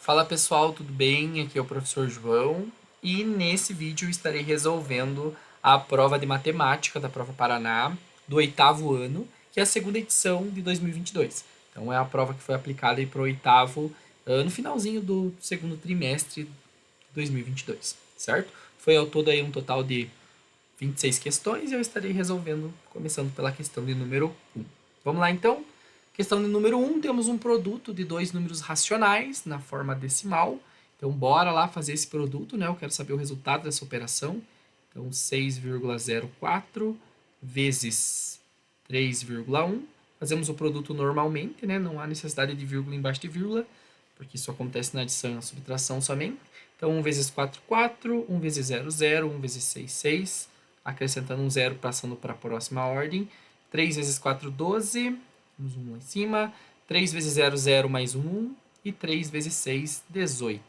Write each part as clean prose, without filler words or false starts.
Fala pessoal, tudo bem? Aqui é o professor João e nesse vídeo eu estarei resolvendo a prova de matemática da Prova Paraná do oitavo ano, que é a segunda edição de 2022. Então é a prova que foi aplicada para o oitavo no finalzinho do segundo trimestre de 2022, certo? Foi ao todo aí um total de 26 questões e eu estarei resolvendo, começando pela questão de número um. Vamos lá então? Questão de número um, temos um produto de dois números racionais na forma decimal. Então, bora lá fazer esse produto, né? Eu quero saber o resultado dessa operação. Então, 6,04 vezes 3,1. Fazemos o produto normalmente, né? Não há necessidade de vírgula embaixo de vírgula, porque isso acontece na adição e na subtração somente. Então, 1 vezes 4, 4. 1 vezes 0, 0. 1 vezes 6, 6. Acrescentando um zero, passando para a próxima ordem. 3 vezes 4, 12. Temos um lá em cima. 3 vezes 0, 0 mais 1. E 3 vezes 6, 18.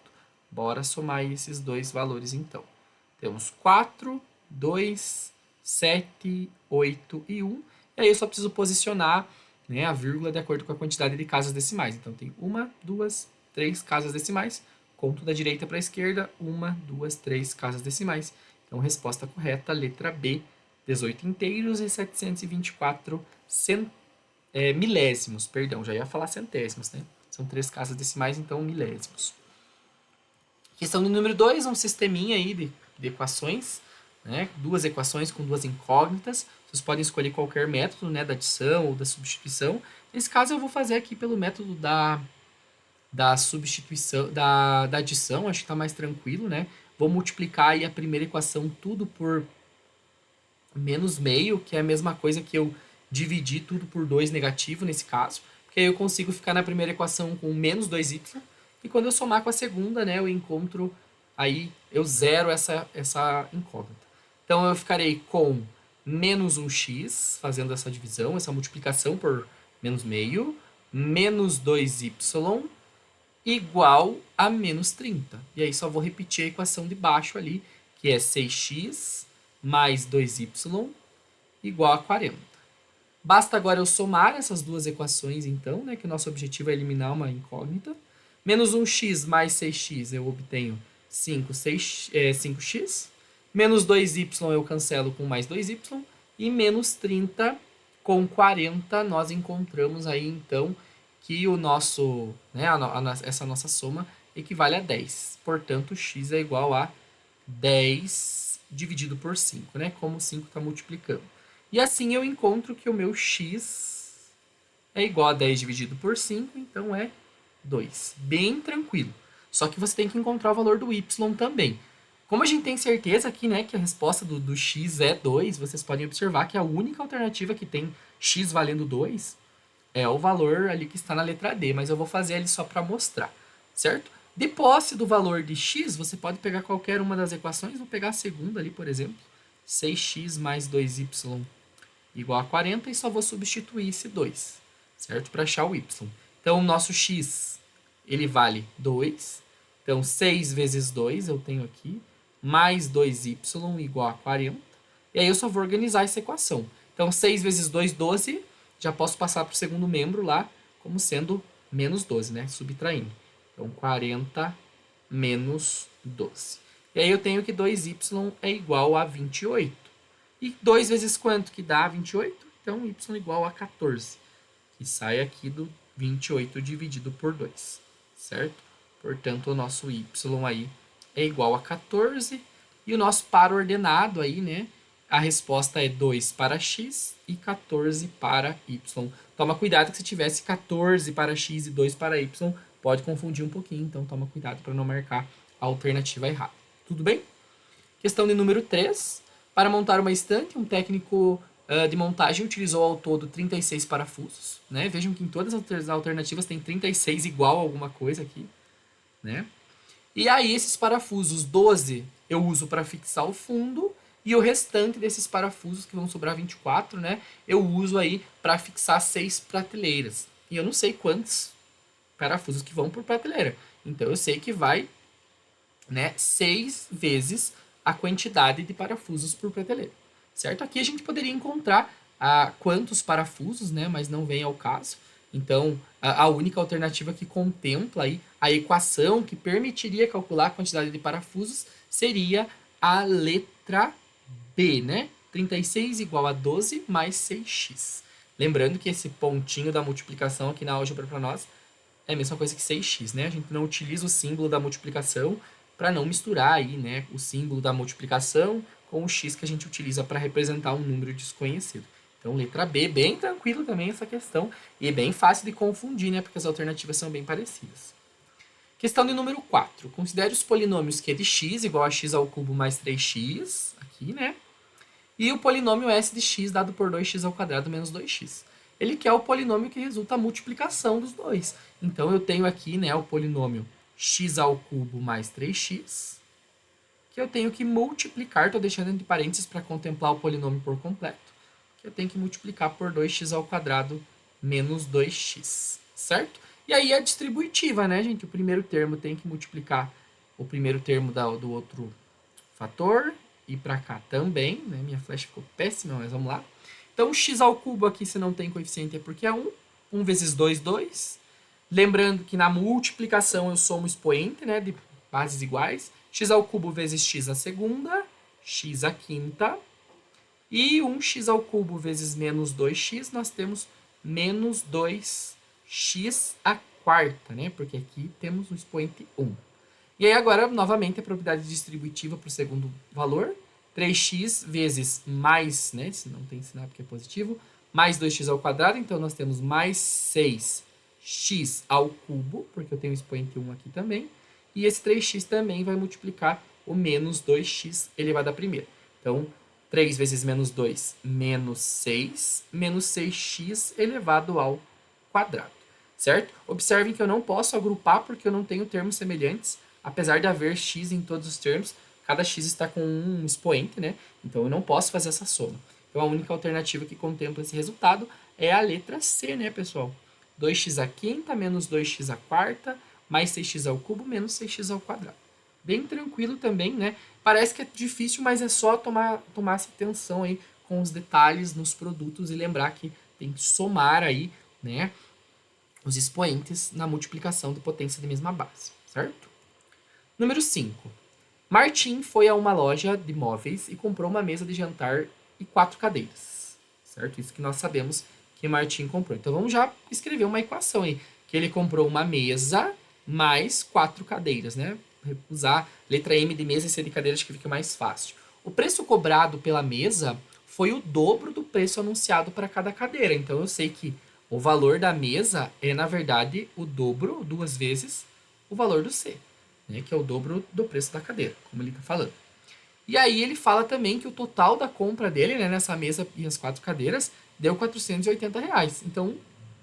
Bora somar esses dois valores então. Temos 4, 2, 7, 8 e 1. E aí eu só preciso posicionar, né, a vírgula de acordo com a quantidade de casas decimais. Então tem 1, 2, 3 casas decimais. Conto da direita para a esquerda. 1, 2, 3 casas decimais. Então resposta correta, letra B, 18 inteiros e 724 milésimos, perdão, já ia falar centésimos, né? São três casas decimais, então milésimos. Questão de número 2, um sisteminha aí de equações, né? Duas equações com duas incógnitas. Vocês podem escolher qualquer método, né? Da adição ou da substituição. Nesse caso, eu vou fazer aqui pelo método da substituição, da adição, acho que está mais tranquilo, né? Vou multiplicar aí a primeira equação tudo por menos meio, que é a mesma coisa que eu dividir tudo por 2 negativo nesse caso, porque aí eu consigo ficar na primeira equação com menos 2y, e quando eu somar com a segunda, né, eu encontro, aí eu zero essa incógnita. Então eu ficarei com menos 1x, fazendo essa divisão, essa multiplicação por menos meio, menos 2y igual a menos 30. E aí só vou repetir a equação de baixo ali, que é 6x mais 2y igual a 40. Basta agora eu somar essas duas equações, então, né, que o nosso objetivo é eliminar uma incógnita. Menos 1x mais 6x eu obtenho 5x. Menos 2y eu cancelo com mais 2y. E menos 30 com 40 nós encontramos aí, então, que o nosso, né, essa nossa soma equivale a 10. Portanto, x é igual a 10 dividido por 5, né? Como o 5 está multiplicando. E assim eu encontro que o meu x é igual a 10 dividido por 5, então é 2. Bem tranquilo. Só que você tem que encontrar o valor do y também. Como a gente tem certeza aqui, né, que a resposta do x é 2, vocês podem observar que a única alternativa que tem x valendo 2 é o valor ali que está na letra D, mas eu vou fazer ele só para mostrar, certo? De posse do valor de x, você pode pegar qualquer uma das equações, vou pegar a segunda ali, por exemplo, 6x mais 2y igual a 40 e só vou substituir esse 2, certo? Para achar o y. Então, o nosso x, ele vale 2, então 6 vezes 2 eu tenho aqui, mais 2y igual a 40, e aí eu só vou organizar essa equação. Então, 6 vezes 2, 12, já posso passar para o segundo membro lá como sendo menos 12, né? Subtraindo. Então, 40 menos 12. E aí eu tenho que 2y é igual a 28. E 2 vezes quanto que dá 28? Então, y igual a 14. Que sai aqui do 28 dividido por 2. Certo? Portanto, o nosso y aí é igual a 14. E o nosso par ordenado aí, né? A resposta é 2 para x e 14 para y. Toma cuidado que se tivesse 14 para x e 2 para y, pode confundir um pouquinho, então toma cuidado para não marcar a alternativa errada. Tudo bem? Questão de número 3. Para montar uma estante, um técnico de montagem utilizou ao todo 36 parafusos. Né? Vejam que em todas as alternativas tem 36 igual a alguma coisa aqui. Né? E aí esses parafusos, 12 eu uso para fixar o fundo, e o restante desses parafusos, que vão sobrar 24, né, eu uso aí para fixar 6 prateleiras. E eu não sei quantos parafusos que vão por prateleira. Então eu sei que vai, né, 6 vezes a quantidade de parafusos por prateleira. Certo? Aqui a gente poderia encontrar quantos parafusos, né, mas não vem ao caso. Então, a única alternativa que contempla aí a equação que permitiria calcular a quantidade de parafusos seria a letra B, né? 36 igual a 12 mais 6x. Lembrando que esse pontinho da multiplicação aqui na álgebra para nós é a mesma coisa que 6x, né? A gente não utiliza o símbolo da multiplicação para não misturar aí, né, o símbolo da multiplicação com o x que a gente utiliza para representar um número desconhecido. Então, letra B, bem tranquilo também essa questão e bem fácil de confundir, né, porque as alternativas são bem parecidas. Questão de número 4. Considere os polinômios q de x igual a x ao cubo mais 3x, aqui, né? E o polinômio s de x dado por 2x ao quadrado menos 2x. Ele quer o polinômio que resulta a multiplicação dos dois. Então, eu tenho aqui, né, o polinômio x ao cubo mais 3x, que eu tenho que multiplicar, estou deixando entre parênteses para contemplar o polinômio por completo, que eu tenho que multiplicar por 2x ao quadrado menos 2x, certo? E aí a distributiva, né, gente? O primeiro termo tem que multiplicar o primeiro termo do outro fator, e para cá também, né? Minha flecha ficou péssima, mas vamos lá. Então, x ao cubo aqui, se não tem coeficiente, é porque é 1. 1 vezes 2, 2. Lembrando que na multiplicação eu somo expoente, né, de bases iguais. X ao cubo vezes x à segunda, x à quinta. E 1x ao cubo vezes menos 2x, nós temos menos 2x à quarta, né? Porque aqui temos o expoente 1. E aí agora, novamente, a propriedade distributiva para o segundo valor. 3x vezes mais, né? Se não tem sinal porque é positivo, mais 2x ao quadrado. Então, nós temos mais 6x ao cubo, porque eu tenho o expoente 1 aqui também. E esse 3x também vai multiplicar o menos 2x elevado à primeira. Então, 3 vezes menos 2, menos 6, menos 6x elevado ao quadrado, certo? Observem que eu não posso agrupar porque eu não tenho termos semelhantes, apesar de haver x em todos os termos, cada x está com um expoente, né? Então eu não posso fazer essa soma. Então a única alternativa que contempla esse resultado é a letra C, né, pessoal? 2x à quinta menos 2x à quarta mais 6x ao cubo menos 6x ao quadrado. Bem tranquilo também, né? Parece que é difícil, mas é só tomar essa atenção aí com os detalhes nos produtos e lembrar que tem que somar aí, né, os expoentes na multiplicação de potência de mesma base, certo? Número 5. Martim foi a uma loja de móveis e comprou uma mesa de jantar e 4 cadeiras, certo? Isso que nós sabemos que Martim comprou. Então vamos já escrever uma equação aí, que ele comprou uma mesa mais 4 cadeiras, né? Usar letra M de mesa e C de cadeira, acho que fica mais fácil. O preço cobrado pela mesa foi o dobro do preço anunciado para cada cadeira. Então eu sei que o valor da mesa é, na verdade, o dobro, 2 vezes, o valor do C, né? Que é o dobro do preço da cadeira, como ele está falando. E aí ele fala também que o total da compra dele, né, nessa mesa e as 4 cadeiras, deu R$ 480. Então,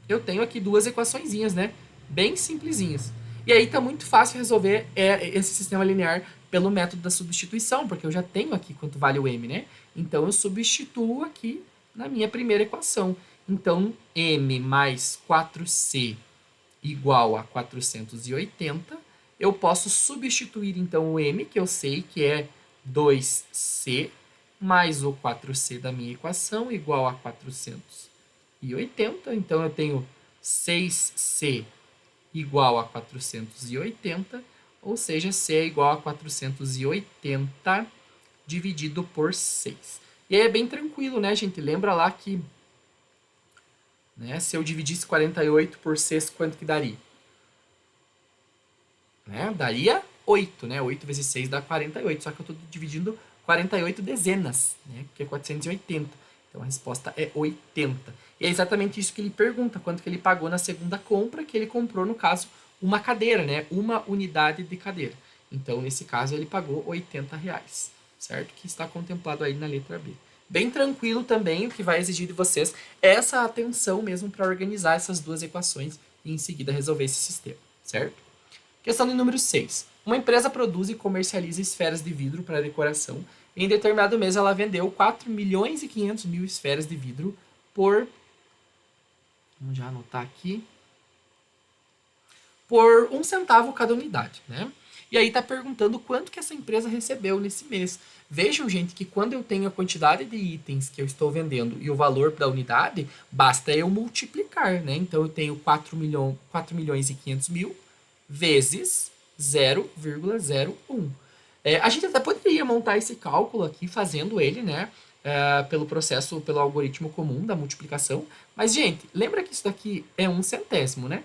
eu tenho aqui duas equaçõezinhas, né? Bem simplesinhas. E aí tá muito fácil resolver esse sistema linear pelo método da substituição, porque eu já tenho aqui quanto vale o m, né? Então, eu substituo aqui na minha primeira equação. Então, m mais 4c igual a 480. Eu posso substituir, então, o m, que eu sei que é 2c, mais o 4c da minha equação, igual a 480. Então, eu tenho 6c igual a 480, ou seja, c é igual a 480 dividido por 6. E aí é bem tranquilo, né, gente? Lembra lá que, né, se eu dividisse 48 por 6, quanto que daria? Né? Daria 8, né? 8 vezes 6 dá 48, só que eu estou dividindo 48 dezenas, né? Que é 480. Então a resposta é 80. E é exatamente isso que ele pergunta, quanto que ele pagou na segunda compra, que ele comprou, no caso, uma cadeira, né? Uma unidade de cadeira. Então, nesse caso, ele pagou R$ 80, certo? Que está contemplado aí na letra B. Bem tranquilo também, o que vai exigir de vocês é essa atenção mesmo para organizar essas duas equações e em seguida resolver esse sistema, certo? Questão de número 6. Uma empresa produz e comercializa esferas de vidro para decoração. Em determinado mês, ela vendeu 4.500.000 esferas de vidro por... Vamos já anotar aqui. Por 1 centavo cada unidade, né? E aí está perguntando quanto que essa empresa recebeu nesse mês. Vejam, gente, que quando eu tenho a quantidade de itens que eu estou vendendo e o valor da unidade, basta eu multiplicar, né? Então eu tenho 4 milhões e 500 mil vezes 0,01. A gente até poderia montar esse cálculo aqui fazendo ele, né? Pelo processo, pelo algoritmo comum da multiplicação. Mas, gente, lembra que isso daqui é 1 centésimo, né?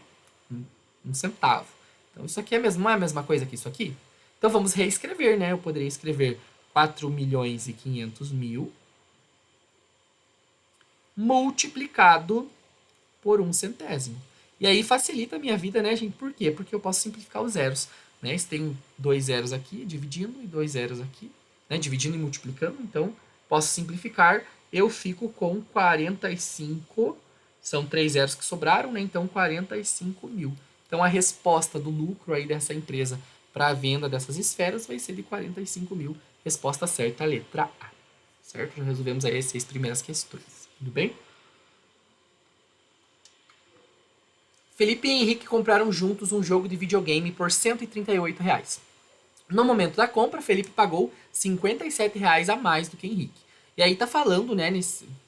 Um centavo. Então, isso aqui não é a mesma coisa que isso aqui? Então, vamos reescrever, né? Eu poderia escrever 4.500.000 multiplicado por 1 centésimo. E aí facilita a minha vida, né, gente? Por quê? Porque eu posso simplificar os zeros. Né? Se tem 2 zeros aqui, dividindo, e 2 zeros aqui, né? Dividindo e multiplicando. Então, posso simplificar. Eu fico com 45. São 3 zeros que sobraram, né? Então, 45 mil. Então, a resposta do lucro aí dessa empresa para a venda dessas esferas vai ser de 45 mil. Resposta certa, a letra A. Certo? Já resolvemos aí as 6 primeiras questões. Tudo bem? Felipe e Henrique compraram juntos um jogo de videogame por R$ 138 reais. No momento da compra, Felipe pagou R$ 57 reais a mais do que Henrique. E aí tá falando, né?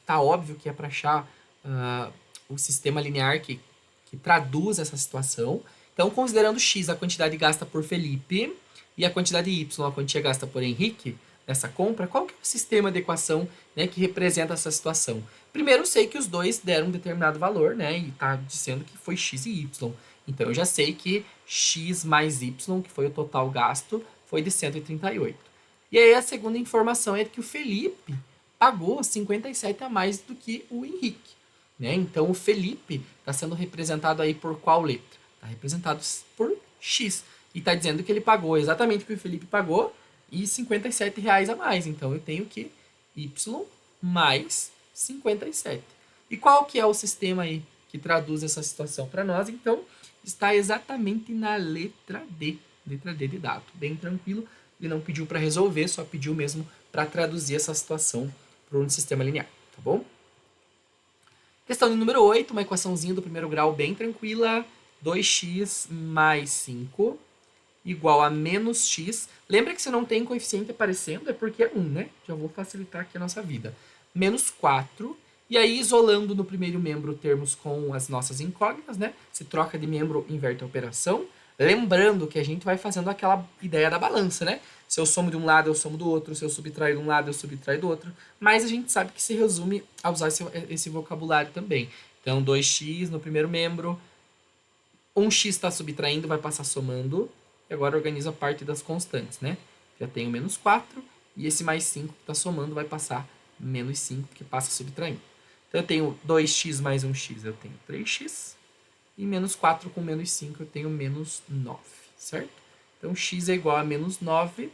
Tá óbvio que é para achar o sistema linear que traduz essa situação. Então, considerando x a quantidade gasta por Felipe e a quantidade y a quantia gasta por Henrique nessa compra, qual que é o sistema de equação, né, que representa essa situação? Primeiro, eu sei que os dois deram um determinado valor, né, e está dizendo que foi x e y. Então, eu já sei que x mais y, que foi o total gasto, foi de 138. E aí, a segunda informação é que o Felipe pagou 57 a mais do que o Henrique. Né? Então, o Felipe está sendo representado aí por qual letra? Está representado por x. E está dizendo que ele pagou exatamente o que o Felipe pagou e R$ 57 reais a mais. Então, eu tenho que y mais 57. E qual que é o sistema aí que traduz essa situação para nós? Então, está exatamente na letra D. Letra D de dado. Bem tranquilo. Ele não pediu para resolver, só pediu mesmo para traduzir essa situação para um sistema linear. Tá bom? Questão de número 8, uma equaçãozinha do primeiro grau bem tranquila. 2x mais 5 igual a menos x. Lembra que se não tem coeficiente aparecendo é porque é 1, né? Já vou facilitar aqui a nossa vida. Menos 4. E aí, isolando no primeiro membro termos com as nossas incógnitas, né? Se troca de membro, inverte a operação. Lembrando que a gente vai fazendo aquela ideia da balança, né? Se eu somo de um lado, eu somo do outro. Se eu subtraio de um lado, eu subtraio do outro. Mas a gente sabe que se resume a usar esse vocabulário também. Então, 2x no primeiro membro. 1x está subtraindo, vai passar somando. E agora organiza a parte das constantes, né? Já tenho menos 4. E esse mais 5 que está somando vai passar menos 5, que passa subtraindo. Então, eu tenho 2x mais 1x, eu tenho 3x. E menos 4 com menos 5 eu tenho menos 9, certo? Então, x é igual a menos 9.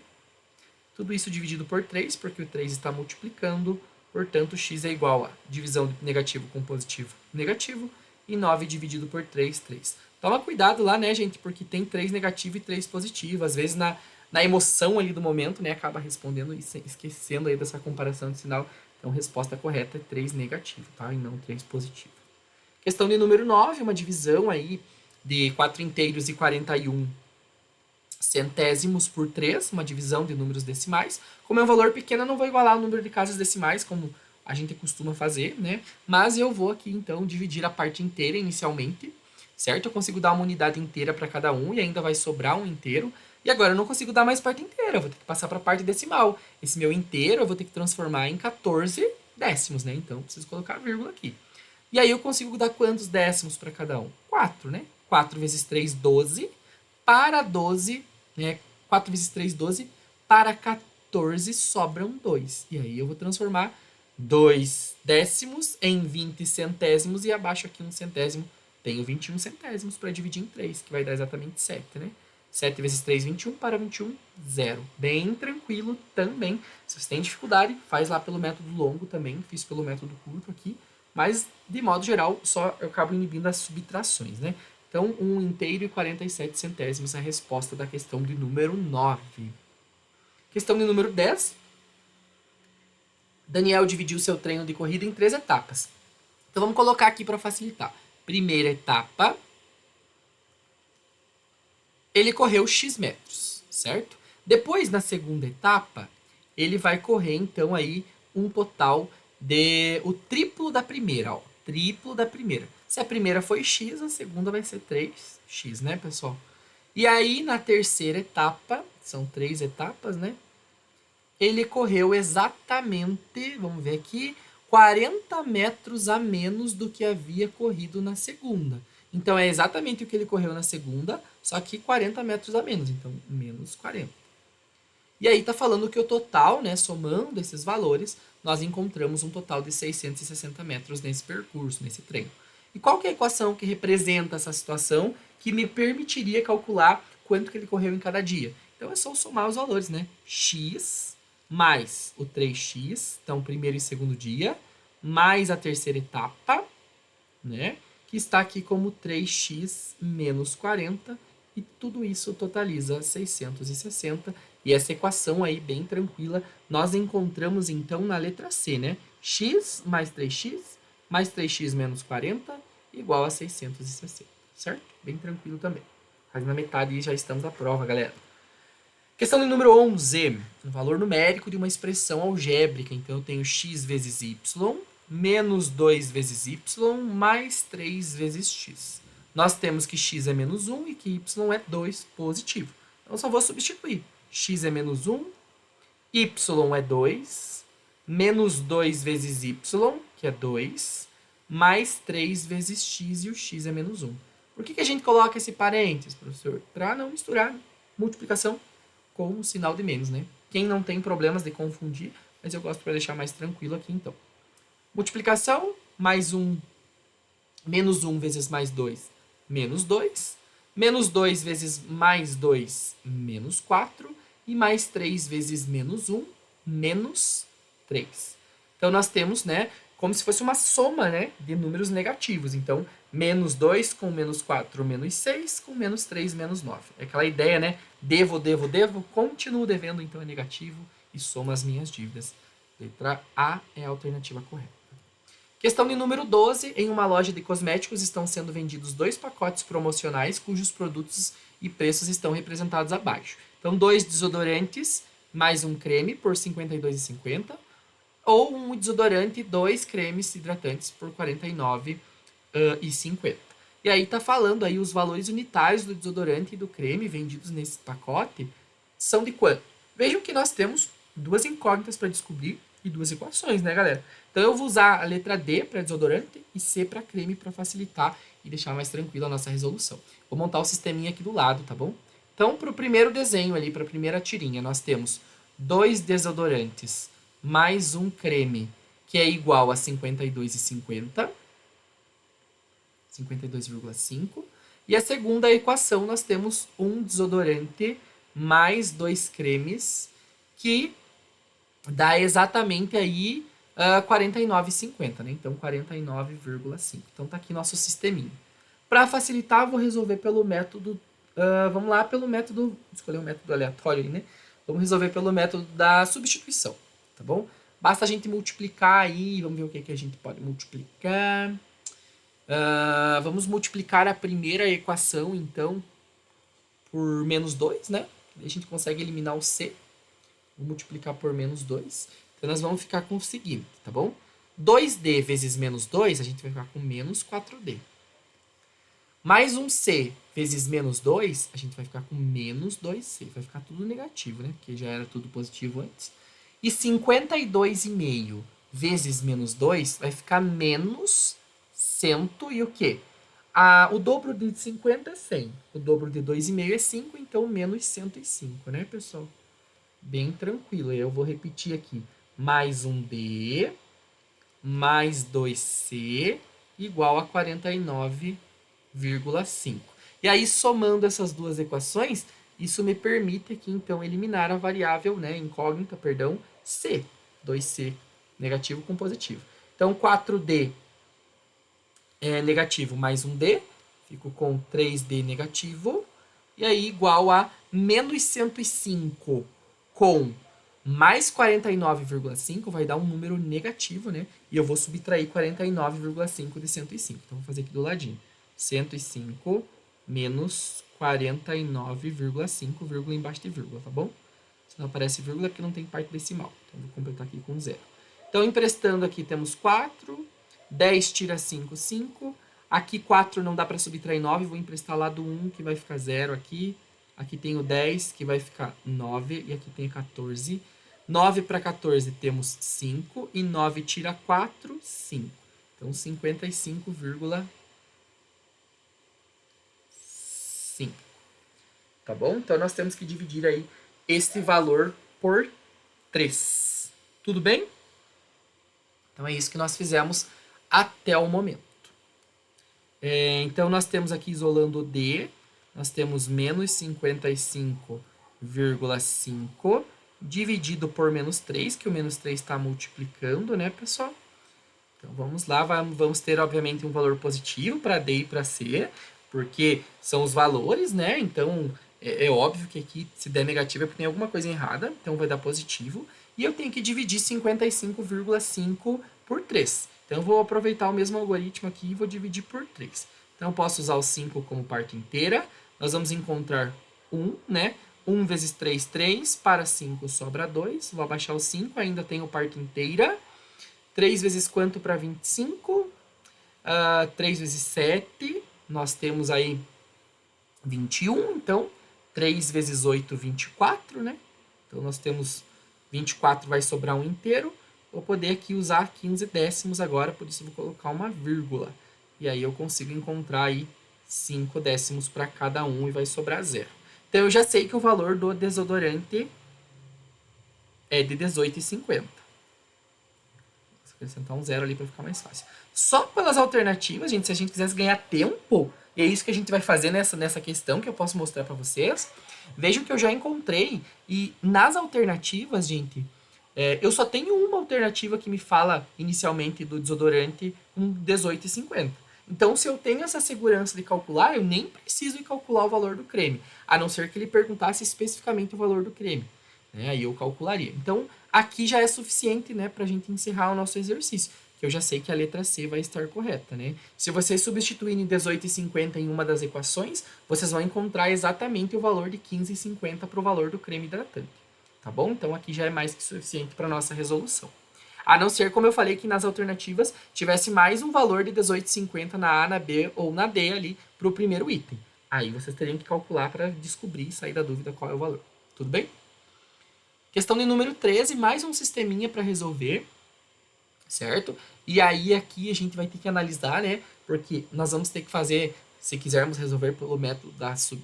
Tudo isso dividido por 3, porque o 3 está multiplicando. Portanto, x é igual a divisão de negativo com positivo, negativo. E 9 dividido por 3, 3. Toma cuidado lá, né, gente? Porque tem 3 negativo e 3 positivo. Às vezes, na emoção ali do momento, né, acaba respondendo e esquecendo aí dessa comparação de sinal. Então, a resposta correta é 3 negativo, tá? E não 3 positivo. Questão de número 9, uma divisão aí de 4 inteiros e 41 centésimos por 3, uma divisão de números decimais. Como é um valor pequeno, eu não vou igualar o número de casas decimais, como a gente costuma fazer, né? Mas eu vou aqui, então, dividir a parte inteira inicialmente, certo? Eu consigo dar uma unidade inteira para cada um e ainda vai sobrar um inteiro. E agora eu não consigo dar mais parte inteira, eu vou ter que passar para a parte decimal. Esse meu inteiro eu vou ter que transformar em 14 décimos, né? Então, eu preciso colocar a vírgula aqui. E aí eu consigo dar quantos décimos para cada um? 4, né? 4 vezes 3, 12. Para 12, né? 4 vezes 3, 12. Para 14 sobram 2. E aí eu vou transformar 2 décimos em 20 centésimos e abaixo aqui 1 centésimo. Tenho 21 centésimos para dividir em 3, que vai dar exatamente 7, né? 7 vezes 3, 21. Para 21, 0. Bem tranquilo também. Se você tem dificuldade, faz lá pelo método longo também. Fiz pelo método curto aqui. Mas, de modo geral, só eu acabo inibindo as subtrações, né? Então, 1 inteiro e 47 centésimos é a resposta da questão de número 9. Questão de número 10. Daniel dividiu seu treino de corrida em 3 etapas. Então, vamos colocar aqui para facilitar. Primeira etapa, ele correu X metros. certo? Depois, na segunda etapa, ele vai correr, então, aí um total de o triplo da primeira, ó. Triplo da primeira. Se a primeira foi x, a segunda vai ser 3x, né, pessoal? E aí, na terceira etapa, são 3 etapas, né? Ele correu exatamente, vamos ver aqui, 40 metros a menos do que havia corrido na segunda. Então, é exatamente o que ele correu na segunda, só que 40 metros a menos. Então, menos 40. E aí tá falando que o total, né, somando esses valores, nós encontramos um total de 660 metros nesse percurso, nesse treino. E qual que é a equação que representa essa situação que me permitiria calcular quanto que ele correu em cada dia? Então é só somar os valores, né? X mais o 3x, então primeiro e segundo dia, mais a terceira etapa, né? Que está aqui como 3x menos 40, e tudo isso totaliza 660. E essa equação aí, bem tranquila, nós encontramos então na letra C, né? X mais 3x menos 40 igual a 660, certo? Bem tranquilo também. Mas na metade já estamos à prova, galera. Questão de número 11. Um valor numérico de uma expressão algébrica. Então, eu tenho x vezes y menos 2 vezes y mais 3 vezes x. Nós temos que x é menos 1 e que y é 2 positivo. Então, eu só vou substituir. X é menos 1, y é 2, menos 2 vezes y, que é 2, mais 3 vezes x, e o x é menos 1. Por que a gente coloca esse parênteses, professor? Para não misturar multiplicação com o sinal de menos, né? Quem não tem problemas de confundir, mas eu gosto para deixar mais tranquilo aqui, então. Multiplicação, mais 1, menos 1 vezes mais 2, menos 2. Menos 2 vezes mais 2, menos 4. E mais 3 vezes menos 1, menos 3. Então, nós temos, né, como se fosse uma soma, né, de números negativos. Então, menos 2 com menos 4, menos 6, com menos 3, menos 9. É aquela ideia, né? Devo, continuo devendo, então é negativo e soma as minhas dívidas. Letra A é a alternativa correta. Questão de número 12. Em uma loja de cosméticos estão sendo vendidos 2 pacotes promocionais cujos produtos e preços estão representados abaixo. Então, 2 desodorantes mais um creme por R$ 52,50 ou um desodorante e 2 cremes hidratantes por R$ 49,50. E aí tá falando aí os valores unitários do desodorante e do creme vendidos nesse pacote são de quanto? Vejam que nós temos duas incógnitas para descobrir e duas equações, né, galera? Então eu vou usar a letra D para desodorante e C para creme para facilitar e deixar mais tranquila a nossa resolução. Vou montar o sisteminha aqui do lado, tá bom? Então, para o primeiro desenho ali, para a primeira tirinha, nós temos 2 desodorantes mais um creme, que é igual a 52,50. 52,5. E a segunda equação, nós temos um desodorante mais 2 cremes, que dá exatamente aí 49,50, né? Então, 49,5. Então, tá aqui nosso sisteminha. Para facilitar, eu vou resolver pelo método... vamos lá, pelo método... Escolher um método aleatório aí, né? Vamos resolver pelo método da substituição, tá bom? Basta a gente multiplicar aí, vamos ver o que a gente pode multiplicar. Vamos multiplicar a primeira equação, então, por menos 2, né? Aí a gente consegue eliminar o C. Vou multiplicar por menos 2. Então, nós vamos ficar com o seguinte, tá bom? 2D vezes menos 2, a gente vai ficar com menos 4D. Mais um C vezes menos 2, a gente vai ficar com menos 2C. Vai ficar tudo negativo, né? Porque já era tudo positivo antes. E 52,5 vezes menos 2 vai ficar menos 100 e o quê? O dobro de 50 é 100. O dobro de 2,5 é 5, então menos 105, né, pessoal? Bem tranquilo. Eu vou repetir aqui. Mais um D mais 2C igual a 49,5. E aí, somando essas duas equações, isso me permite aqui, então, eliminar a variável, né, incógnita, perdão, C. 2C negativo com positivo. Então, 4D é negativo mais um D, fico com 3D negativo, e aí igual a menos 105 com mais 49,5 vai dar um número negativo, né? E eu vou subtrair 49,5 de 105. Então, vou fazer aqui do ladinho. 105 menos 49,5, vírgula embaixo de vírgula, tá bom? Se não aparece vírgula é porque não tem parte decimal. Então, vou completar aqui com 0. Então, emprestando aqui temos 4, 10 tira 5, 5. Aqui 4 não dá para subtrair 9, vou emprestar lá do 1, que vai ficar 0 aqui. Aqui tem o 10, que vai ficar 9, e aqui tem 14. 9 para 14 temos 5, e 9 tira 4, 5. Então, 55,5. Tá bom? Então, nós temos que dividir aí esse valor por 3. Tudo bem? Então, é isso que nós fizemos até o momento. Então, nós temos aqui isolando o D, nós temos menos 55,5 dividido por menos 3, que o menos 3 está multiplicando, né, pessoal? Então, vamos lá, vamos ter, obviamente, um valor positivo para D e para C, porque são os valores, né? Então, é óbvio que aqui, se der negativo, é porque tem alguma coisa errada, então vai dar positivo. E eu tenho que dividir 55,5 por 3. Então, eu vou aproveitar o mesmo algoritmo aqui e vou dividir por 3. Então, eu posso usar o 5 como parte inteira. Nós vamos encontrar 1, né? 1 vezes 3, 3. Para 5 sobra 2. Vou abaixar o 5, ainda tenho parte inteira. 3 vezes quanto para 25? 3 vezes 7. Nós temos aí 21. Então, 3 vezes 8, 24, né? Então, nós temos 24, vai sobrar um inteiro. Vou poder aqui usar 15 décimos agora, por isso eu vou colocar uma vírgula. E aí eu consigo encontrar aí 5 décimos para cada um e vai sobrar 0. Então eu já sei que o valor do desodorante é de 18,50. Vou acrescentar um 0 ali para ficar mais fácil. Só pelas alternativas, gente, se a gente quisesse ganhar tempo, e é isso que a gente vai fazer nessa questão que eu posso mostrar para vocês. Vejam que eu já encontrei, e nas alternativas, gente, eu só tenho uma alternativa que me fala inicialmente do desodorante com 18,50. Então, se eu tenho essa segurança de calcular, eu nem preciso de calcular o valor do creme, a não ser que ele perguntasse especificamente o valor do creme. Né? Aí eu calcularia. Então, aqui já é suficiente, né, para a gente encerrar o nosso exercício, que eu já sei que a letra C vai estar correta. Né? Se vocês substituírem 18,50 em uma das equações, vocês vão encontrar exatamente o valor de 15,50 para o valor do creme hidratante. Tá bom? Então, aqui já é mais que suficiente para a nossa resolução. A não ser, como eu falei, que nas alternativas tivesse mais um valor de 18,50 na A, na B ou na D ali para o primeiro item. Aí vocês teriam que calcular para descobrir e sair da dúvida qual é o valor. Tudo bem? Questão de número 13, mais um sisteminha para resolver, certo? E aí aqui a gente vai ter que analisar, né? Porque nós vamos ter que fazer, se quisermos resolver pelo método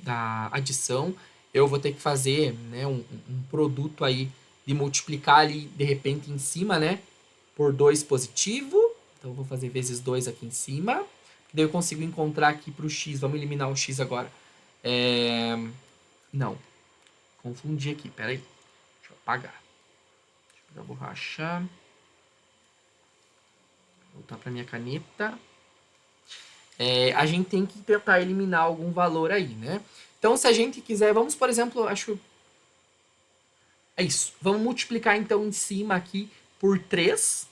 da adição, eu vou ter que fazer, né, um produto aí de multiplicar ali, de repente, em cima, né, por 2 positivo. Então, eu vou fazer vezes 2 aqui em cima. Daí eu consigo encontrar aqui para o x, vamos eliminar o x agora. Não, confundi aqui, peraí. Deixa eu apagar. Deixa eu pegar a borracha. Voltar para minha caneta. A gente tem que tentar eliminar algum valor aí, né? Então, se a gente quiser, vamos, por exemplo, acho... É isso. Vamos multiplicar, então, em cima aqui por 3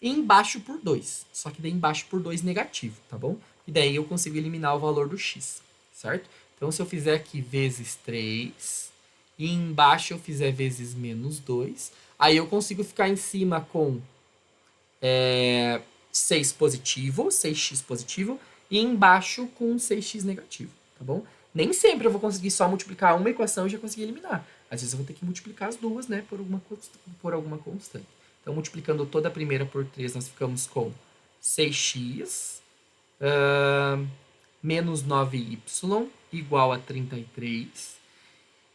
e embaixo por 2. Só que daí embaixo por 2 negativo, tá bom? E daí eu consigo eliminar o valor do x, certo? Então, se eu fizer aqui vezes 3 e embaixo eu fizer vezes menos 2, aí eu consigo ficar em cima com 6 positivo, 6x positivo, e embaixo com 6x negativo, tá bom? Nem sempre eu vou conseguir só multiplicar uma equação e já conseguir eliminar. Às vezes eu vou ter que multiplicar as duas, né, por alguma constante. Então, multiplicando toda a primeira por 3, nós ficamos com 6x menos 9y igual a 33.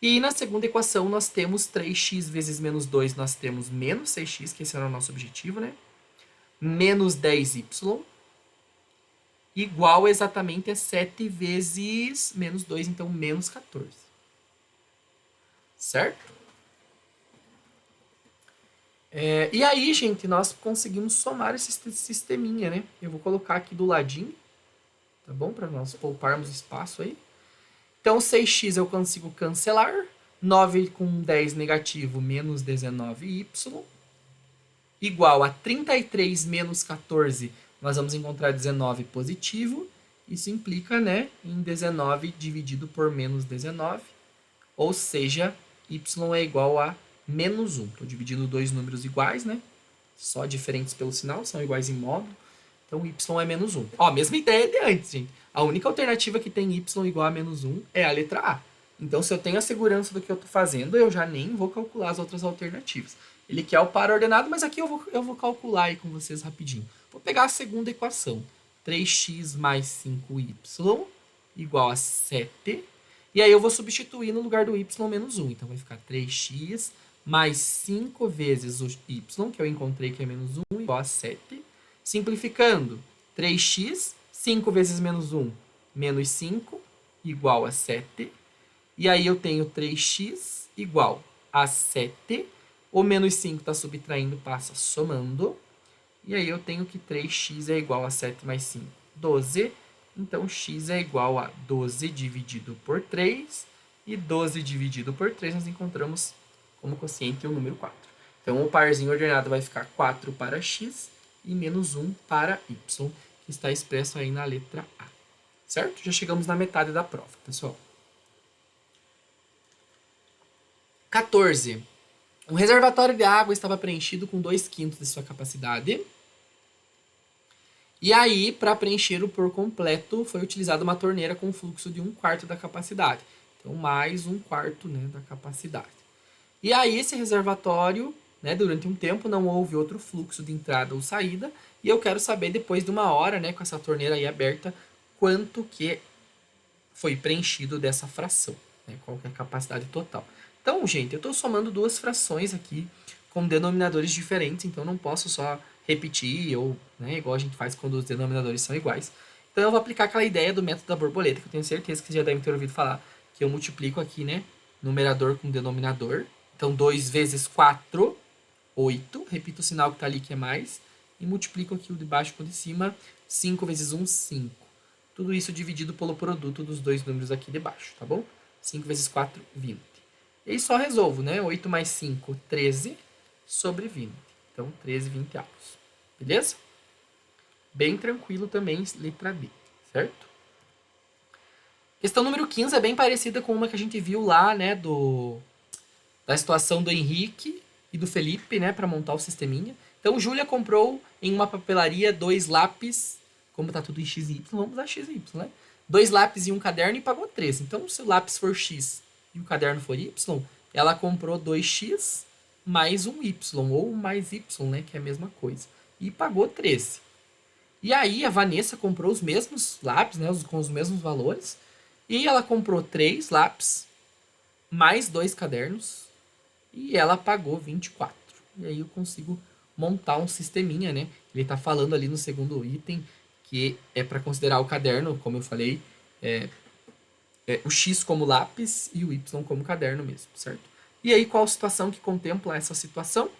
E na segunda equação nós temos 3x vezes menos 2, nós temos menos 6x, que esse era o nosso objetivo, né? Menos 10y igual exatamente a 7 vezes menos 2, então menos 14. Certo? E aí, gente, nós conseguimos somar esse sisteminha, né? Eu vou colocar aqui do ladinho, tá bom? Para nós pouparmos espaço aí. Então, 6x eu consigo cancelar. 9 com 10 negativo, menos 19y. Igual a 33 menos 14, nós vamos encontrar 19 positivo. Isso implica, né, em 19 dividido por menos 19, ou seja, y é igual a menos 1. Estou dividindo dois números iguais, né? Só diferentes pelo sinal, são iguais em módulo. Então, y é menos 1. Ó, mesma ideia de antes, gente. A única alternativa que tem y igual a menos 1 é a letra A. Então, se eu tenho a segurança do que eu estou fazendo, eu já nem vou calcular as outras alternativas. Ele quer o par ordenado, mas aqui eu vou calcular aí com vocês rapidinho. Vou pegar a segunda equação. 3x mais 5y igual a 7. E aí eu vou substituir no lugar do y menos 1. Então vai ficar 3x mais 5 vezes o y, que eu encontrei que é menos 1, igual a 7. Simplificando, 3x, 5 vezes menos 1, menos 5, igual a 7. E aí eu tenho 3x igual a 7. O menos 5 está subtraindo, passa somando. E aí eu tenho que 3x é igual a 7 mais 5, 12. Então, x é igual a 12 dividido por 3. E 12 dividido por 3 nós encontramos como quociente o número 4. Então, o parzinho ordenado vai ficar 4 para x e menos 1 para y, que está expresso aí na letra A. Certo? Já chegamos na metade da prova, pessoal. 14. Um reservatório de água estava preenchido com 2/5 de sua capacidade. E aí, para preencher o por completo, foi utilizada uma torneira com fluxo de 1/4 da capacidade. Então, mais 1/4, né, da capacidade. E aí, esse reservatório, né, durante um tempo, não houve outro fluxo de entrada ou saída. E eu quero saber, depois de uma hora, né, com essa torneira aí aberta, quanto que foi preenchido dessa fração, né, qual que é a capacidade total. Então, gente, eu estou somando duas frações aqui com denominadores diferentes, então não posso só repetir ou, né, igual a gente faz quando os denominadores são iguais. Então eu vou aplicar aquela ideia do método da borboleta, que eu tenho certeza que vocês já devem ter ouvido falar, que eu multiplico aqui, né, numerador com denominador. Então 2 vezes 4, 8, repito o sinal que está ali que é mais, e multiplico aqui o de baixo com o de cima, 5 vezes 1, 5. Tudo isso dividido pelo produto dos dois números aqui de baixo, tá bom? 5 vezes 4, 20. E aí só resolvo, né? 8 mais 5, 13 sobre 20. Então, 13 20avos. Beleza? Bem tranquilo também, letra B, certo? Questão número 15 é bem parecida com uma que a gente viu lá, né? Da situação do Henrique e do Felipe, né? Para montar o sisteminha. Então, Júlia comprou em uma papelaria 2 lápis, como tá tudo em x e y, vamos usar x e y, né? 2 lápis e um caderno e pagou 3. Então, se o lápis for x e o caderno for y, ela comprou 2x mais um y, ou mais y, né, que é a mesma coisa, e pagou 13. E aí a Vanessa comprou os mesmos lápis, né, com os mesmos valores, e ela comprou 3 lápis mais 2 cadernos, e ela pagou 24. E aí eu consigo montar um sisteminha, né? Ele está falando ali no segundo item que é para considerar o caderno, como eu falei, o X como lápis e o Y como caderno mesmo, certo? E aí, qual situação que contempla essa situação?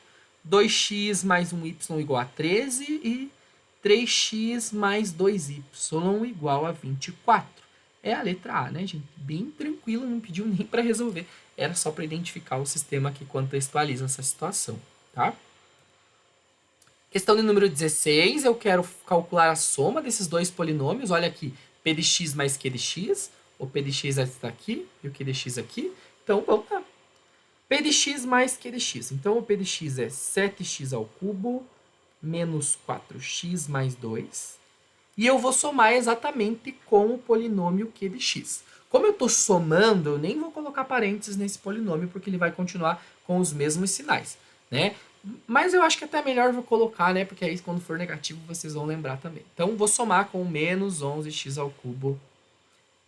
2x mais 1y igual a 13 e 3x mais 2y igual a 24. É a letra A, né, gente? Bem tranquilo, não pediu nem para resolver. Era só para identificar o sistema que contextualiza essa situação, tá? Questão de número 16, eu quero calcular a soma desses dois polinômios. Olha aqui, p de x mais q de x. O p de x está aqui e o q de x aqui. Então, vamos lá. P de x mais q de x. Então, o p de x é 7x ao cubo menos 4x mais 2. E eu vou somar exatamente com o polinômio q de x. Como eu estou somando, eu nem vou colocar parênteses nesse polinômio, porque ele vai continuar com os mesmos sinais, né? Mas eu acho que até melhor vou colocar, né? Porque aí quando for negativo vocês vão lembrar também. Então, vou somar com menos 11x ao cubo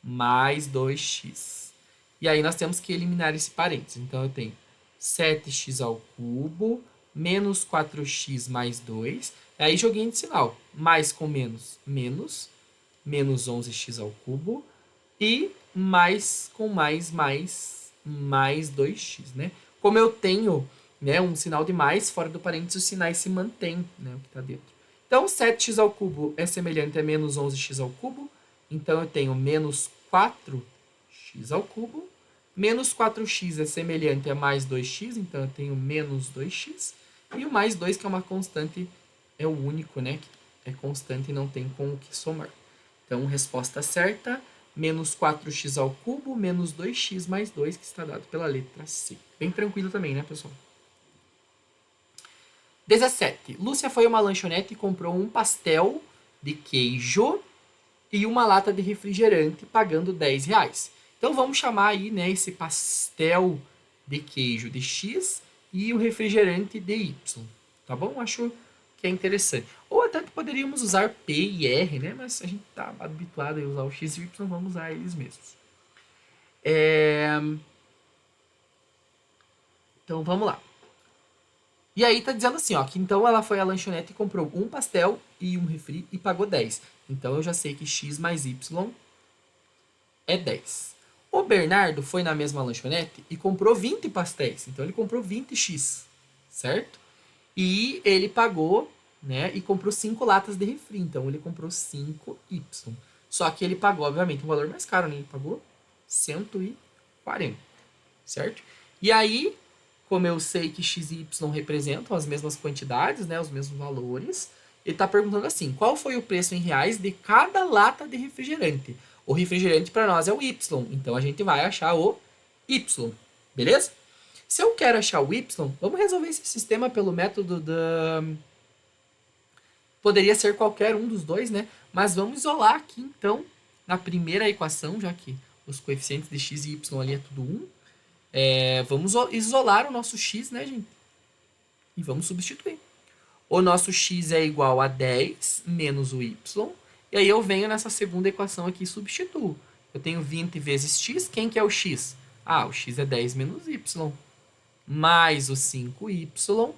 mais 2x. E aí nós temos que eliminar esse parênteses. Então, eu tenho 7x ao cubo menos 4x mais 2. Aí joguinho de sinal. Mais com menos, menos. Menos 11x ao cubo. E mais com mais 2x, né? Como eu tenho, né, um sinal de mais fora do parênteses, os sinais se mantêm, né, o que está dentro. Então, 7x ao cubo é semelhante a menos 11x ao cubo. Então, eu tenho menos 4x ao cubo. Menos 4x é semelhante a mais 2x, então eu tenho menos 2x. E o mais 2, que é uma constante, é o único, né, que é constante e não tem com o que somar. Então, resposta certa, menos 4x ao cubo, menos 2x mais 2, que está dado pela letra C. Bem tranquilo também, né, pessoal? 17. Lúcia foi a uma lanchonete e comprou um pastel de queijo e uma lata de refrigerante, pagando 10 reais. Então, vamos chamar aí, né, esse pastel de queijo de X e o refrigerante de Y. Tá bom? Acho que é interessante. Ou até que poderíamos usar P e R, né? Mas a gente tá habituado a usar o X e o Y, vamos usar eles mesmos. Então, vamos lá. E aí tá dizendo assim, ó, que então ela foi à lanchonete e comprou um pastel e um refri e pagou 10. Então, eu já sei que X mais Y é 10. O Bernardo foi na mesma lanchonete e comprou 20 pastéis. Então, ele comprou 20x, certo? E ele pagou, né, e comprou 5 latas de refri. Então, ele comprou 5y. Só que ele pagou, obviamente, um valor mais caro, né? Ele pagou 140, certo? E aí, como eu sei que x e y representam as mesmas quantidades, né, os mesmos valores, ele está perguntando assim, qual foi o preço em reais de cada lata de refrigerante? O refrigerante para nós é o y, então a gente vai achar o y, beleza? Se eu quero achar o y, vamos resolver esse sistema pelo método da... Poderia ser qualquer um dos dois, né? Mas vamos isolar aqui, então, na primeira equação, já que os coeficientes de x e y ali é tudo 1. Vamos isolar o nosso x, né, gente? E vamos substituir. O nosso x é igual a 10 menos o y. E aí eu venho nessa segunda equação aqui e substituo. Eu tenho 20 vezes x. Quem que é o x? Ah, o x é 10 menos y. Mais o 5y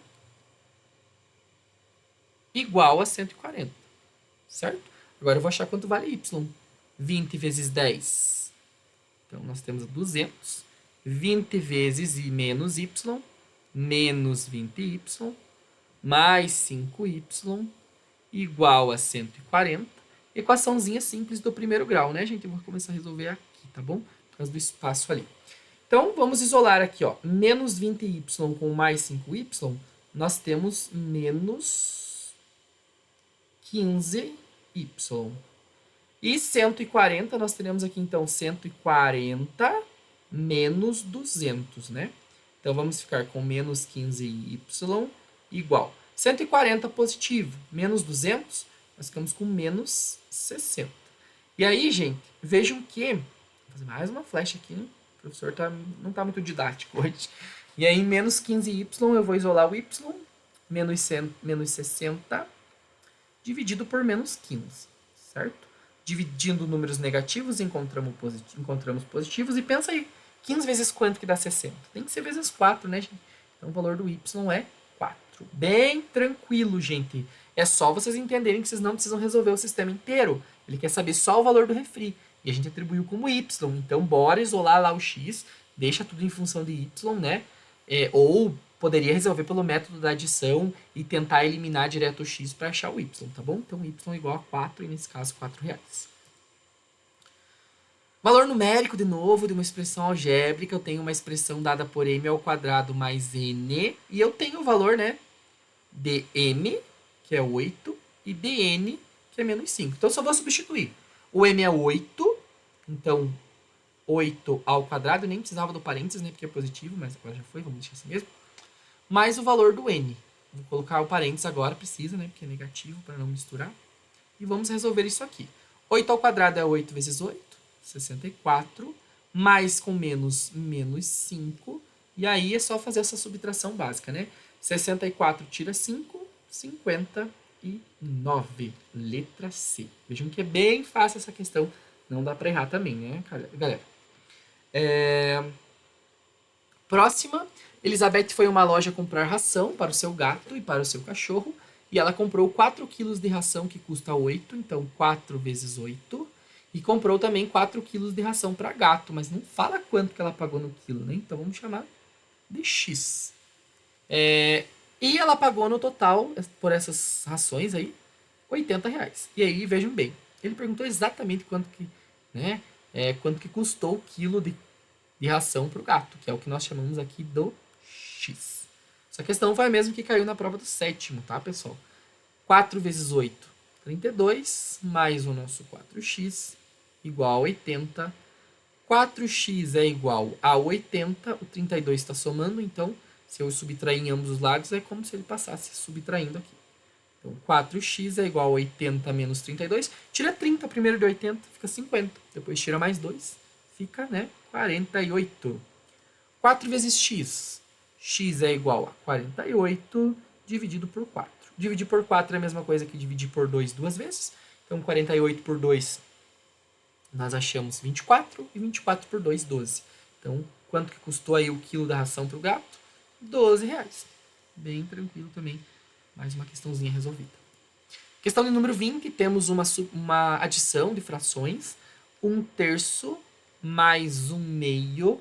igual a 140. Certo? Agora eu vou achar quanto vale y. 20 vezes 10. Então, nós temos 200. 20 vezes i menos y, menos 20y, mais 5y, igual a 140. Equaçãozinha simples do primeiro grau, né, gente? Eu vou começar a resolver aqui, tá bom? Por causa do espaço ali. Então, vamos isolar aqui, ó. Menos 20y com mais 5y, nós temos menos 15y. E 140, nós teremos aqui, então, 140 menos 200, né? Então, vamos ficar com menos 15y igual. 140 positivo, menos 200, nós ficamos com menos 60. E aí, gente, vejam que... Vou fazer mais uma flecha aqui, né? O professor não está muito didático hoje. E aí, menos 15y, eu vou isolar o y, menos 60, dividido por menos 15, certo? Dividindo números negativos, encontramos positivos. E pensa aí, 15 vezes quanto que dá 60? Tem que ser vezes 4, né, gente? Então, o valor do y é 4. Bem tranquilo, gente. É só vocês entenderem que vocês não precisam resolver o sistema inteiro. Ele quer saber só o valor do refri. E a gente atribuiu como y. Então, bora isolar lá o x. Deixa tudo em função de y, né? Ou poderia resolver pelo método da adição e tentar eliminar direto o x para achar o y, tá bom? Então, y é igual a 4, e nesse caso, 4 reais. Valor numérico, de novo, de uma expressão algébrica. Eu tenho uma expressão dada por m ao quadrado mais n. E eu tenho o valor, né, de m, que é 8, e dn, que é menos 5. Então, eu só vou substituir. O m é 8, então 8 ao quadrado. Eu nem precisava do parênteses, né, porque é positivo, mas agora já foi, vamos deixar assim mesmo. Mais o valor do n. Vou colocar o parênteses agora, precisa, né, porque é negativo, para não misturar. E vamos resolver isso aqui. 8 ao quadrado é 8 vezes 8, 64, mais com menos 5, e aí é só fazer essa subtração básica, né? 64 tira 5, 59, letra C. Vejam que é bem fácil essa questão, não dá para errar também, né, galera? Próxima, Elizabeth foi a uma loja comprar ração para o seu gato e para o seu cachorro, e ela comprou 4 quilos de ração que custa 8, então 4 vezes 8, e comprou também 4 quilos de ração para gato, mas não fala quanto que ela pagou no quilo, né? Então vamos chamar de X. E ela pagou no total, por essas rações aí, 80 reais. E aí, vejam bem, ele perguntou exatamente quanto que, né, quanto que custou o quilo de ração para o gato, que é o que nós chamamos aqui do X. Essa questão foi a mesma que caiu na prova do sétimo, tá, pessoal? 4 vezes 8 32 mais o nosso 4x igual a 80. 4x é igual a 80, o 32 está somando, então, se eu subtrair em ambos os lados, é como se ele passasse subtraindo aqui. Então, 4x é igual a 80 menos 32. Tira 30 primeiro de 80, fica 50. Depois tira mais 2, fica, 48. 4 vezes x. X é igual a 48 dividido por 4. Dividir por 4 é a mesma coisa que dividir por 2 duas vezes. Então, 48 por 2, nós achamos 24. E 24 por 2, 12. Então, quanto que custou aí o quilo da ração para o gato? R$12. Bem tranquilo também. Mais uma questãozinha resolvida. Questão de número 20, temos uma adição de frações. 1/3 mais 1/2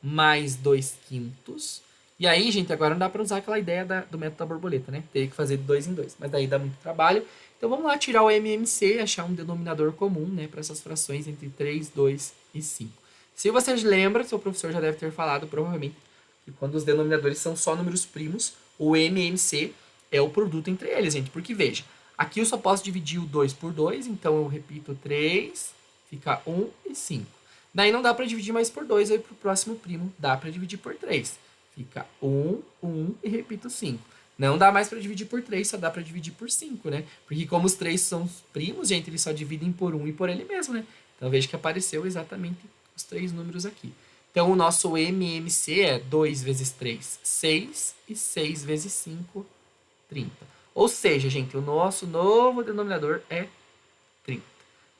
mais 2/5. E aí, gente, agora não dá para usar aquela ideia do método da borboleta, né? Teria que fazer de 2 em 2, mas daí dá muito trabalho. Então vamos lá tirar o MMC e achar um denominador comum, né, para essas frações entre 3, 2 e 5. Se você lembra, seu professor já deve ter falado, provavelmente, que quando os denominadores são só números primos, o MMC é o produto entre eles, gente. Porque, veja, aqui eu só posso dividir o 2 por 2, então eu repito 3, fica 1 e 5. Daí não dá para dividir mais por 2, aí para o próximo primo dá para dividir por 3. Fica 1, 1 e repito 5. Não dá mais para dividir por 3, só dá para dividir por 5, né? Porque como os 3 são primos, gente, eles só dividem por 1 e por ele mesmo, né? Então veja que apareceu exatamente os 3 números aqui. Então o nosso MMC é 2 vezes 3, 6, e 6 vezes 5, 30. Ou seja, gente, o nosso novo denominador é 30.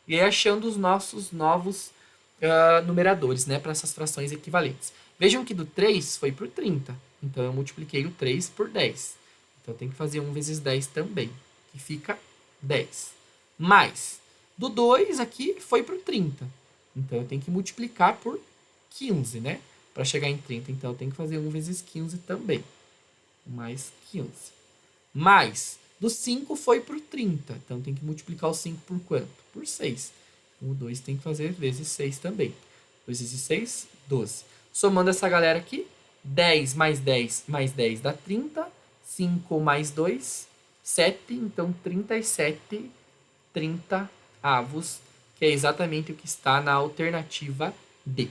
E aí achando os nossos novos numeradores, né, para essas frações equivalentes. Vejam que do 3 foi por 30. Então eu multipliquei o 3 por 10. Então tem que fazer 1 vezes 10 também, que fica 10. Mais, do 2 aqui foi por 30. Então eu tenho que multiplicar por 15, né? Para chegar em 30. Então eu tenho que fazer 1 vezes 15 também. Mais 15. Mais, do 5 foi por 30. Então tem que multiplicar o 5 por quanto? Por 6. O 2 tem que fazer vezes 6 também. 2 vezes 6, 12. Somando essa galera aqui, 10 mais 10 mais 10 dá 30. 5 mais 2, 7. Então 37 30avos, que é exatamente o que está na alternativa D.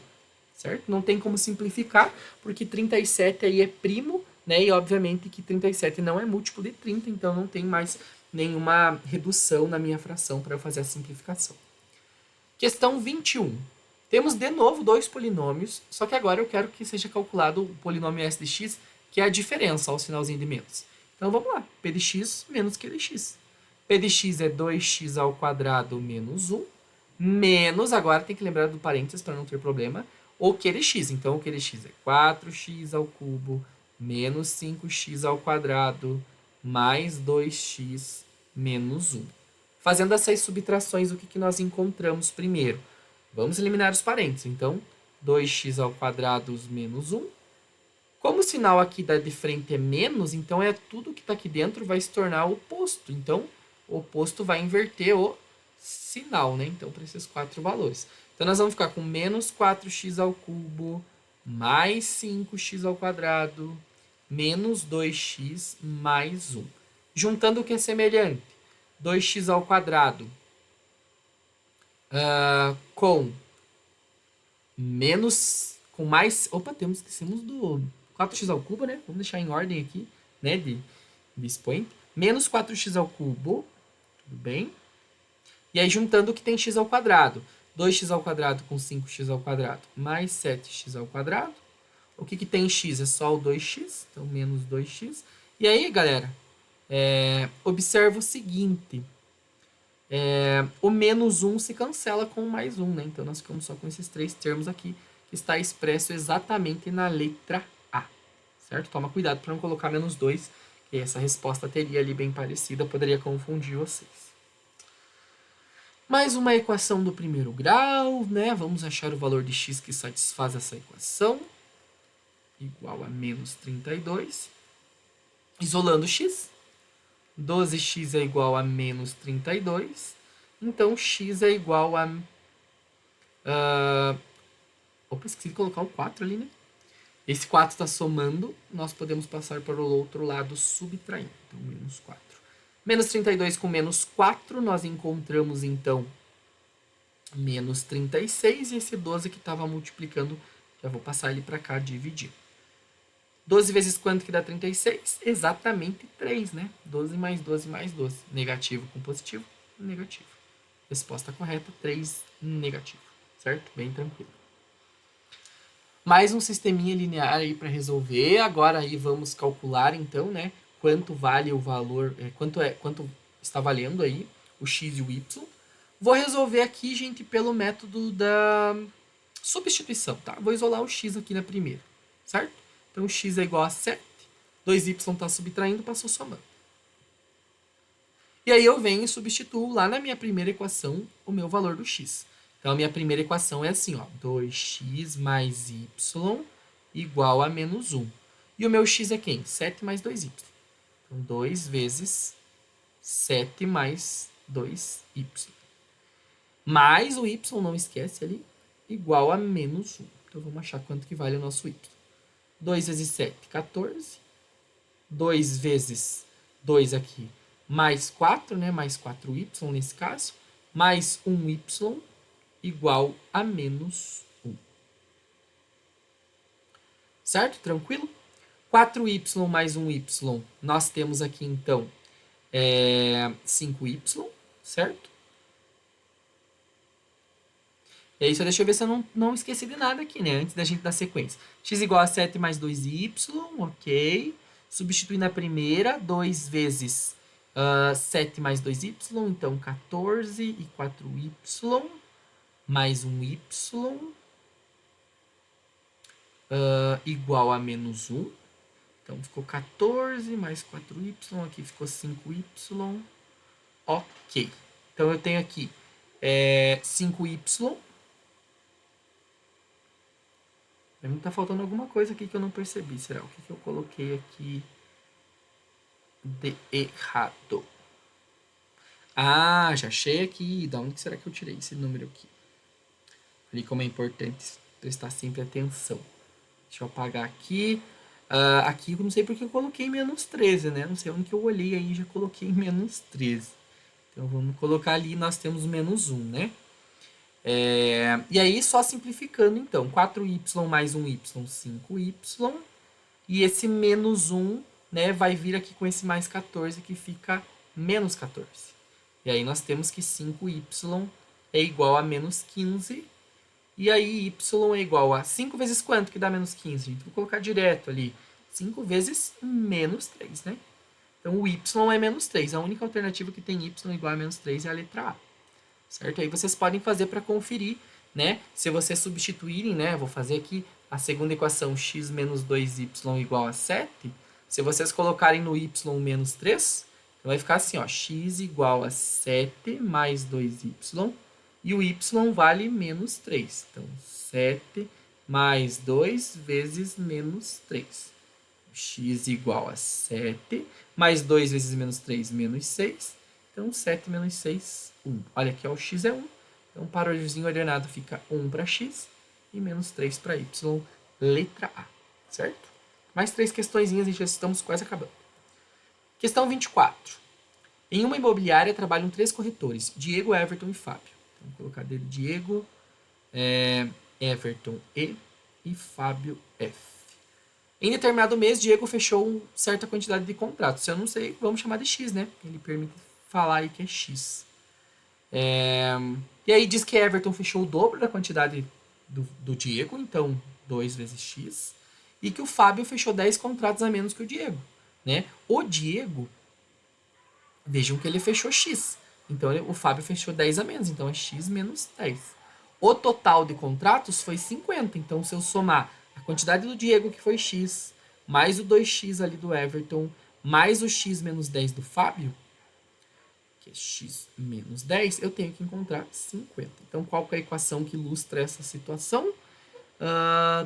Certo? Não tem como simplificar, porque 37 aí é primo, né? E obviamente que 37 não é múltiplo de 30, então não tem mais nenhuma redução na minha fração para eu fazer a simplificação. Questão 21. Temos de novo dois polinômios, só que agora eu quero que seja calculado o polinômio s de x, que é a diferença ao sinalzinho de menos. Então vamos lá, p de x menos q de x. P de x é 2x ao quadrado menos 1, menos, agora tem que lembrar do parênteses para não ter problema, o q de x. Então o q de x é 4x ao cubo menos 5x ao quadrado mais 2x menos 1. Fazendo essas subtrações, o que nós encontramos primeiro? Vamos eliminar os parênteses. Então, 2x ao quadrado menos 1. Como o sinal aqui de frente é menos, então tudo que está aqui dentro vai se tornar oposto. Então, o oposto vai inverter o sinal, né? Então, para esses 4 valores. Então, nós vamos ficar com menos 4x ao cubo mais 5x ao quadrado menos 2x mais 1. Juntando o que é semelhante. 2x ao quadrado com mais... Opa, esquecemos do 4x ao cubo, né? Vamos deixar em ordem aqui, né? De expoente. Menos 4x ao cubo. Tudo bem? E aí, juntando o que tem x ao quadrado. 2x ao quadrado com 5x ao quadrado mais 7x ao quadrado. O que tem x? É só o 2x. Então, menos 2x. E aí, galera, observa o seguinte. O menos 1 se cancela com o mais 1, né? Então, nós ficamos só com esses 3 termos aqui, que está expresso exatamente na letra A. Certo? Toma cuidado para não colocar menos 2, que essa resposta teria ali bem parecida, poderia confundir vocês. Mais uma equação do primeiro grau, né? Vamos achar o valor de x que satisfaz essa equação. Igual a menos 32. Isolando x. 12x é igual a menos 32. Então, x é igual a... Opa, esqueci de colocar o 4 ali, né? Esse 4 está somando. Nós podemos passar para o outro lado subtraindo. Então, menos 4. Menos 32 com menos 4, nós encontramos, então, menos 36. E esse 12 que estava multiplicando, já vou passar ele para cá, dividir. 12 vezes quanto que dá 36? Exatamente 3, né? 12 mais 12 mais 12. Negativo com positivo, negativo. Resposta correta, 3, negativo. Certo? Bem tranquilo. Mais um sisteminha linear aí para resolver. Agora aí vamos calcular, então, né? Quanto vale o valor, quanto está valendo aí o x e o y. Vou resolver aqui, gente, pelo método da substituição, tá? Vou isolar o x aqui na primeira, certo? Então, x é igual a 7. 2y está subtraindo, passou somando. E aí eu venho e substituo lá na minha primeira equação o meu valor do x. Então, a minha primeira equação é assim, ó, 2x mais y igual a menos 1. E o meu x é quem? 7 mais 2y. Então, 2 vezes 7 mais 2y. Mais o y, não esquece ali, igual a menos 1. Então, vamos achar quanto que vale o nosso y. 2 vezes 7, 14. 2 vezes 2 aqui, mais 4, né? Mais 4y nesse caso. Mais 1y igual a menos 1. Certo? Tranquilo? 4y mais 1y, nós temos aqui, então, 5y, certo? E aí, só deixa eu ver se eu não esqueci de nada aqui, né? Antes da gente dar sequência. X igual a 7 mais 2y, ok. Substituir na primeira, 2 vezes 7 mais 2y, então 14 e 4y, mais 1y, igual a menos 1. Então, ficou 14 mais 4y, aqui ficou 5y, ok. Então, eu tenho aqui 5y. Pra mim tá faltando alguma coisa aqui que eu não percebi. Será? O que eu coloquei aqui de errado? Ah, já achei aqui. Da onde será que eu tirei esse número aqui? Olha como é importante prestar sempre atenção. Deixa eu apagar aqui. Aqui eu não sei porque eu coloquei menos 13, né? Não sei onde que eu olhei aí e já coloquei menos 13. Então vamos colocar ali, nós temos menos 1, né? E aí, só simplificando, então, 4y mais 1y, 5y. E esse menos 1, né, vai vir aqui com esse mais 14, que fica menos 14. E aí, nós temos que 5y é igual a menos 15. E aí, y é igual a 5 vezes quanto que dá menos 15? Gente, vou colocar direto ali. 5 vezes menos 3, né? Então, o y é menos 3. A única alternativa que tem y igual a menos 3 é a letra A. Certo? Aí vocês podem fazer para conferir, né? Se vocês substituírem, né? Vou fazer aqui a segunda equação, x menos 2y igual a 7. Se vocês colocarem no y menos 3, então vai ficar assim, ó, x igual a 7 mais 2y, e o y vale menos 3. Então, 7 mais 2 vezes menos 3. X igual a 7, mais 2 vezes menos 3, menos 6. Então, 7 menos 6, 1. Olha aqui, ó, o x é 1. Então, o parallelozinho ordenado fica 1 para x e menos 3 para y, letra A. Certo? Mais 3 questõezinhas e já estamos quase acabando. Questão 24. Em uma imobiliária trabalham 3 corretores, Diego, Everton e Fábio. Então, vou colocar dele Diego, Everton E e Fábio F. Em determinado mês, Diego fechou uma certa quantidade de contratos. Se eu não sei, vamos chamar de X, né? Ele permite falar aí que é X. E aí diz que Everton fechou o dobro da quantidade do Diego, então 2 vezes X. E que o Fábio fechou 10 contratos a menos que o Diego, né? O Diego, vejam que ele fechou X. Então o Fábio fechou 10 a menos, então é X menos 10. O total de contratos foi 50, então se eu somar a quantidade do Diego, que foi X, mais o 2x ali do Everton, mais o X menos 10 do Fábio, que é X menos 10, eu tenho que encontrar 50. Então, qual que é a equação que ilustra essa situação?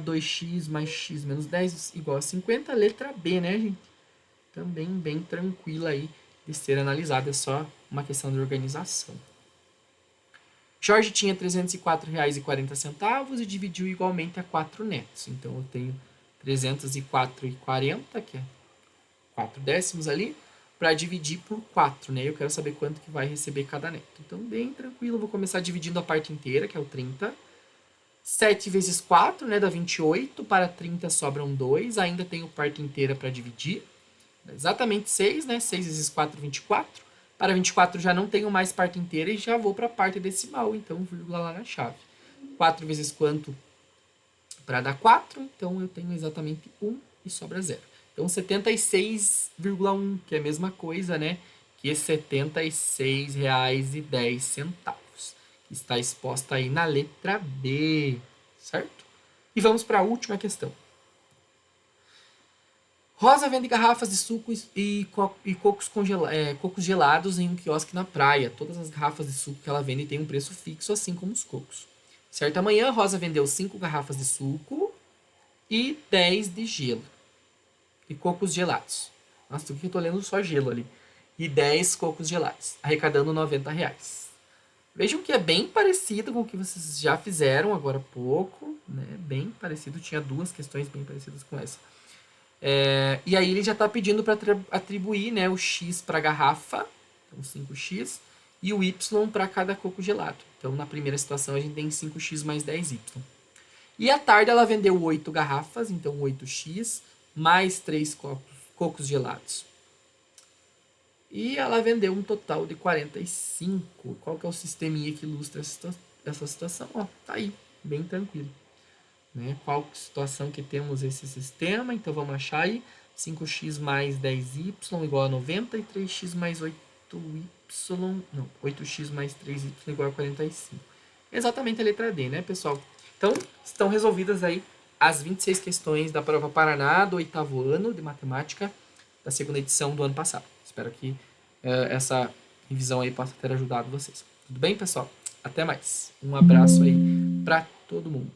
2x mais x menos 10 igual a 50, letra B, né, gente? Também bem tranquila aí de ser analisada, é só uma questão de organização. Jorge tinha R$ 304,40 e dividiu igualmente a 4 netos. Então, eu tenho 304,40, que é 4 décimos ali, para dividir por 4, né? Eu quero saber quanto que vai receber cada neto. Então, bem tranquilo, vou começar dividindo a parte inteira, que é o 30. 7 vezes 4, né, dá 28. Para 30 sobram 2. Ainda tenho parte inteira para dividir. Dá exatamente 6, né? 6 vezes 4, 24. Para 24 já não tenho mais parte inteira e já vou para a parte decimal. Então, vírgula lá na chave. 4 vezes quanto? Para dar 4. Então, eu tenho exatamente 1 e sobra 0. Então, 76,1, que é a mesma coisa, né? Que R$ 76,10. Está exposta aí na letra B, certo? E vamos para a última questão. Rosa vende garrafas de suco e cocos gelados em um quiosque na praia. Todas as garrafas de suco que ela vende têm um preço fixo, assim como os cocos. Certa manhã, Rosa vendeu 5 garrafas de suco e 10 de gelo. E cocos gelados. Nossa, o que eu tô lendo só gelo ali. E 10 cocos gelados, arrecadando R$ 90. Vejam que é bem parecido com o que vocês já fizeram agora há pouco, né? Bem parecido, tinha 2 questões bem parecidas com essa. E aí ele já está pedindo para atribuir, né, o X para a garrafa, então 5x, e o Y para cada coco gelado. Então na primeira situação a gente tem 5x mais 10y. E à tarde ela vendeu 8 garrafas, então 8x, mais 3 cocos gelados. E ela vendeu um total de 45. Qual que é o sisteminha que ilustra essa situação? Ó, tá aí, bem tranquilo. Né? Qual situação que temos esse sistema? Então vamos achar aí 5x mais 10y igual a 90 e 3x mais 8y, não, 8x mais 3y igual a 45. Exatamente a letra D, né, pessoal? Então, estão resolvidas aí as 26 questões da prova Paraná do 8º ano de matemática da segunda edição do ano passado. Espero que essa revisão aí possa ter ajudado vocês. Tudo bem, pessoal? Até mais. Um abraço aí para todo mundo.